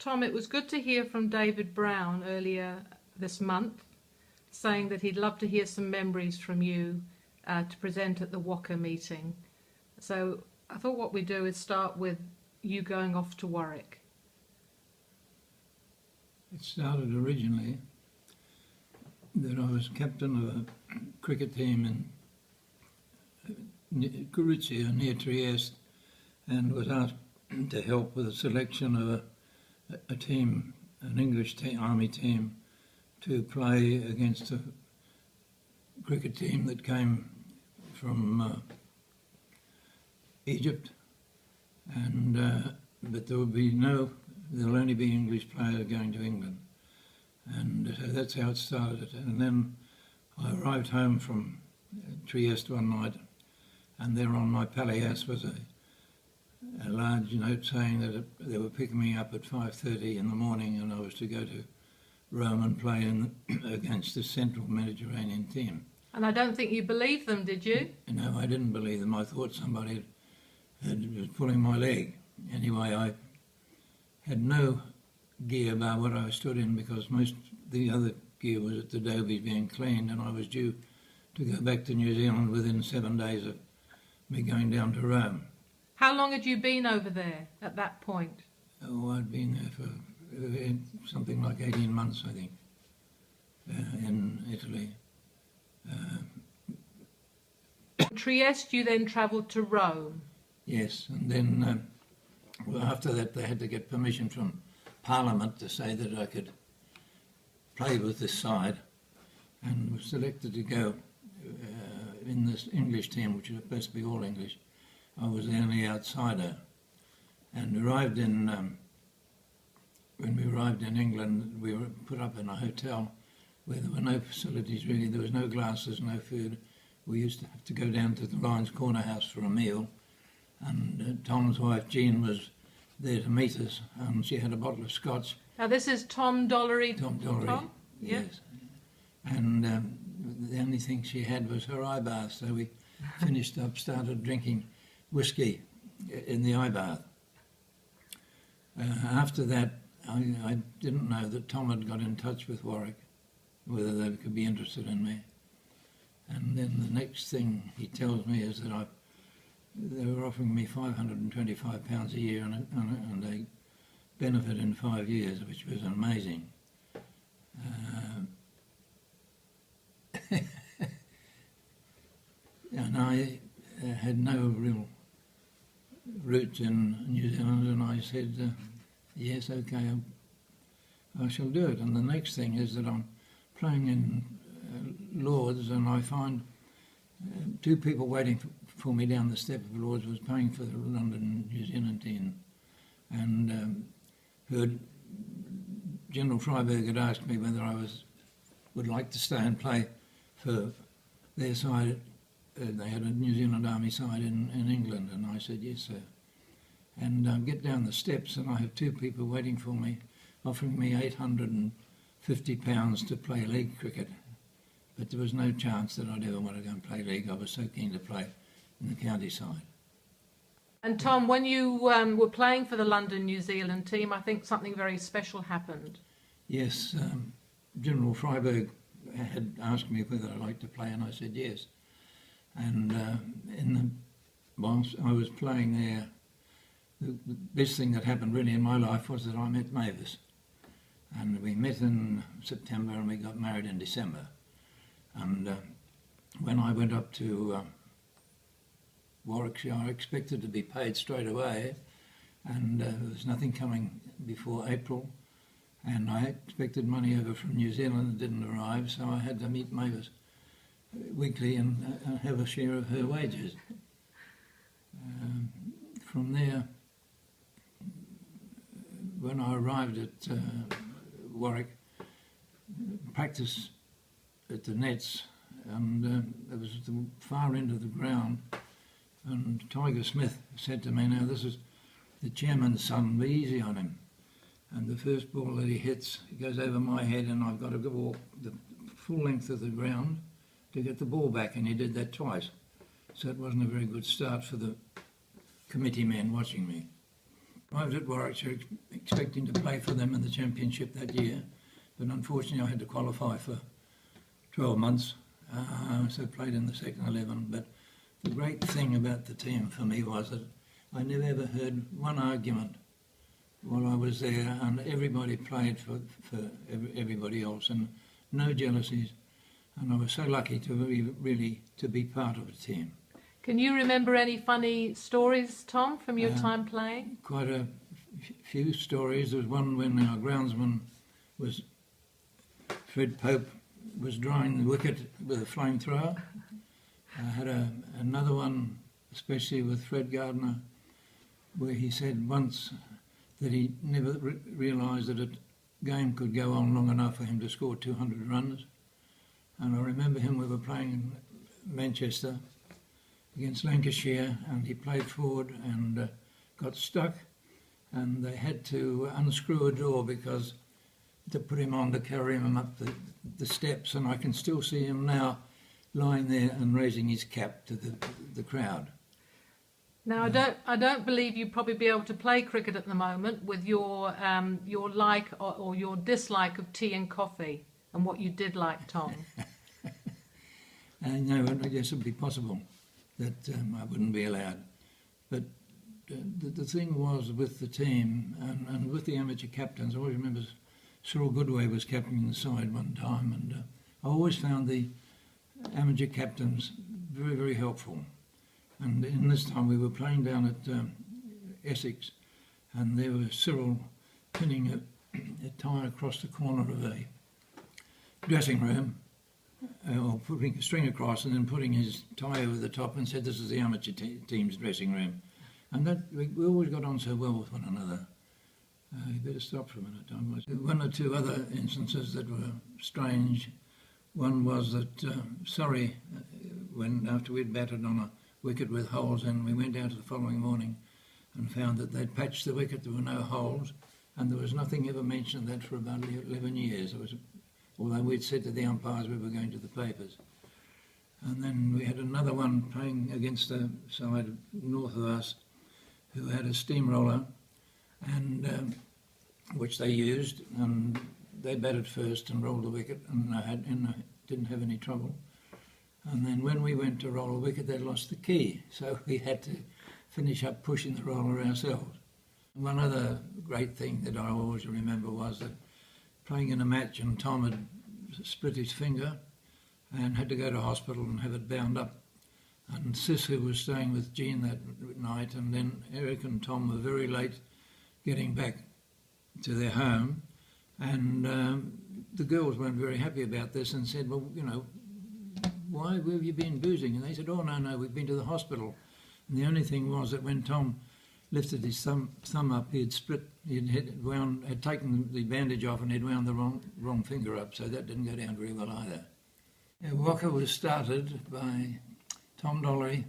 Tom, it was good to hear from David Brown earlier this month, saying that he'd love to hear some memories from you to present at the WACA meeting. So I thought what we'd do is start with you going off to Warwick. It started originally that I was captain of a cricket team in Warwickshire near Trieste, and was asked to help with the selection of a team, an English army team, to play against a cricket team that came from Egypt, and but there'll only be English players going to England, and so that's how it started. And then I arrived home from Trieste one night, and there on my palliasse was a large note saying that they were picking me up at 5:30 in the morning, and I was to go to Rome and play against the Central Mediterranean team. And I don't think you believed them, did you? No, I didn't believe them. I thought somebody was pulling my leg. Anyway, I had no gear bar what I stood in, because most of the other gear was at the Dobie being cleaned, and I was due to go back to New Zealand within 7 days of me going down to Rome. How long had you been over there at that point? Oh, I'd been there for something like 18 months, I think, in Italy. From Trieste, you then travelled to Rome. Yes, and then after that they had to get permission from Parliament to say that I could play with this side, and was selected to go in this English team, which was supposed to be all English. I was the only outsider, and arrived in when we arrived in England, we were put up in a hotel where there were no facilities really. There was no glasses, no food. We used to have to go down to the Lions Corner House for a meal, and Tom's wife Jean was there to meet us, and she had a bottle of scotch. Now this is Tom Dollery. Tom Dollery, Tom? Yeah. yes. And the only thing she had was her eye bath, so we finished up, started drinking whiskey in the eye bath. After that, I didn't know that Tom had got in touch with Warwick, whether they could be interested in me. And then the next thing he tells me is that they were offering me £525 a year and a benefit in 5 years, which was amazing. And I had no real roots in New Zealand, and I said, yes, okay, I shall do it. And the next thing is that I'm playing in Lords, and I find two people waiting for me down the step of Lords was playing for the London New Zealand team, and heard General Freiberg had asked me whether I would like to stay and play for their side. They had a New Zealand Army side in England, and I said yes, sir. And get down the steps, and I have two people waiting for me, offering me £850 to play league cricket. But there was no chance that I'd ever want to go and play league. I was so keen to play in the county side. And Tom, when you were playing for the London New Zealand team, I think something very special happened. Yes, General Freiberg had asked me whether I'd like to play, and I said yes. And whilst I was playing there, the best thing that happened really in my life was that I met Mavis. And we met in September and we got married in December. And when I went up to Warwickshire, I expected to be paid straight away, and there was nothing coming before April, and I expected money over from New Zealand that didn't arrive, so I had to meet Mavis weekly and have a share of her wages. From there, when I arrived at Warwick, practice at the nets, and it was at the far end of the ground, and Tiger Smith said to me, now this is the chairman's son, be easy on him. And the first ball that he hits, it goes over my head, and I've got to walk the full length of the ground to get the ball back, and he did that twice. So it wasn't a very good start for the committee men watching me. Arrived at Warwickshire expecting to play for them in the championship that year, but unfortunately I had to qualify for 12 months, so played in the second 11. But the great thing about the team for me was that I never ever heard one argument while I was there, and everybody played for everybody else, and no jealousies. And I was so lucky to be part of a team. Can you remember any funny stories, Tom, from your time playing? Quite a few stories. There was one when our groundsman Fred Pope was drying the wicket with a flamethrower. I had another one, especially with Fred Gardner, where he said once that he never realised that a game could go on long enough for him to score 200 runs. And I remember him, we were playing in Manchester against Lancashire, and he played forward and got stuck, and they had to unscrew a door because to put him on to carry him up the steps, and I can still see him now lying there and raising his cap to the crowd. Now, I don't believe you'd probably be able to play cricket at the moment with your like or your dislike of tea and coffee and what you did like, Tom. No, I guess it would be possible that I wouldn't be allowed. But the thing was with the team and with the amateur captains, I always remember Cyril Goodway was captaining the side one time, and I always found the amateur captains very, very helpful. And in this time we were playing down at Essex, and there was Cyril pinning a tie across the corner of a dressing room, or putting a string across and then putting his tie over the top, and said, "This is the amateur team's dressing room." And that we always got on so well with one another. You better stop for a minute, Tom. One or two other instances that were strange. One was that Surrey, when after we'd batted on a wicket with holes in, we went out the following morning and found that they'd patched the wicket, there were no holes, and there was nothing ever mentioned of that for about 11 years. Although we'd said to the umpires we were going to the papers. And then we had another one playing against a side north of us who had a steamroller, and which they used, and they batted first and rolled the wicket, and didn't have any trouble. And then when we went to roll a wicket, they lost the key, so we had to finish up pushing the roller ourselves. One other great thing that I always remember was that playing in a match, and Tom had split his finger and had to go to hospital and have it bound up. And Sis, who was staying with Jean that night, and then Eric and Tom were very late getting back to their home, and the girls weren't very happy about this and said, "Well, you know, why have you been boozing?" And they said, "Oh, no, we've been to the hospital." And the only thing was that when Tom lifted his thumb up, he had taken the bandage off and he'd wound the wrong finger up, so that didn't go down very well either. Waka was started by Tom Dollery,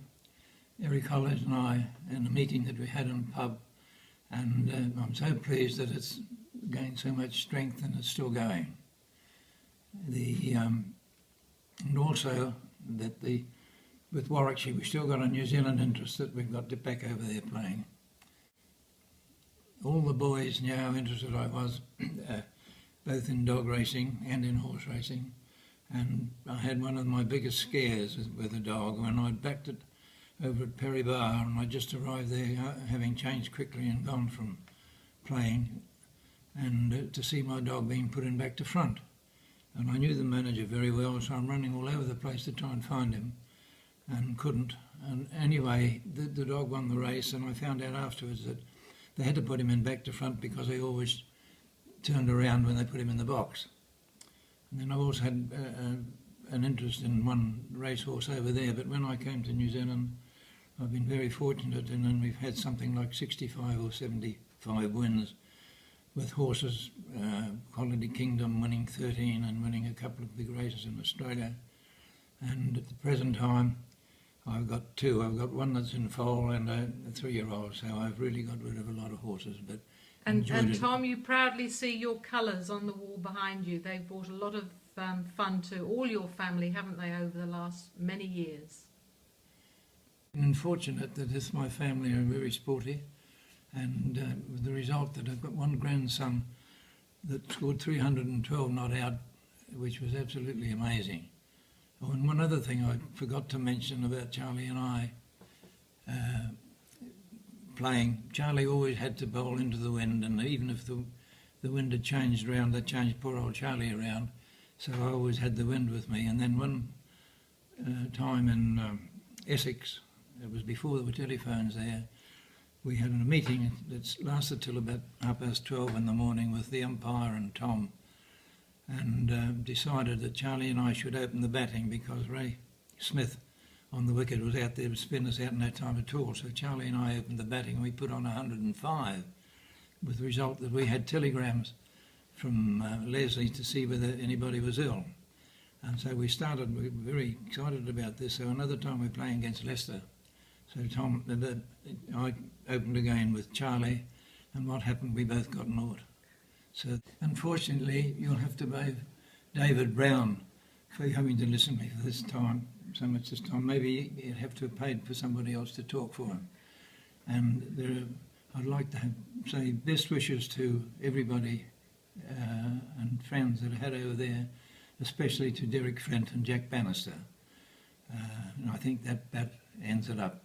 Eric Hollis and I in a meeting that we had in a pub, and I'm so pleased that it's gained so much strength and it's still going. And also that with Warwickshire we've still got a New Zealand interest that we've got back over there playing. All the boys knew how interested I was, both in dog racing and in horse racing. And I had one of my biggest scares with a dog when I'd backed it over at Perry Bar, and I just arrived there having changed quickly and gone from playing, and to see my dog being put in back to front. And I knew the manager very well, so I'm running all over the place to try and find him, and couldn't. And anyway, the dog won the race, and I found out afterwards that they had to put him in back to front because they always turned around when they put him in the box. And then I also had an interest in one racehorse over there, but when I came to New Zealand, I've been very fortunate, and then we've had something like 65 or 75 wins with horses, Quality Kingdom winning 13 and winning a couple of big races in Australia. And at the present time, I've got two. I've got one that's in foal and a 3-year-old, so I've really got rid of a lot of horses. But And Tom, you proudly see your colours on the wall behind you. They've brought a lot of fun to all your family, haven't they, over the last many years? I'm fortunate that my family are very sporty, and with the result that I've got one grandson that scored 312 not out, which was absolutely amazing. Oh, and one other thing I forgot to mention about Charlie and I playing. Charlie always had to bowl into the wind, and even if the wind had changed around, they changed poor old Charlie around. So I always had the wind with me. And then one time in Essex, it was before there were telephones there, we had a meeting that lasted till about 12:30 in the morning with the umpire and Tom, and decided that Charlie and I should open the batting because Ray Smith on the wicket was out there to spin us out in no time at all. So Charlie and I opened the batting and we put on 105, with the result that we had telegrams from Leslie to see whether anybody was ill. And so we were very excited about this. So another time we're playing against Leicester. So I opened again with Charlie, and what happened, we both got naught. So unfortunately, you'll have to blame David Brown for having to listen to me for this time, so much this time. Maybe you'd have to have paid for somebody else to talk for him. And I'd like to say best wishes to everybody and friends that I had over there, especially to Derek Flint and Jack Bannister. And I think that ends it up.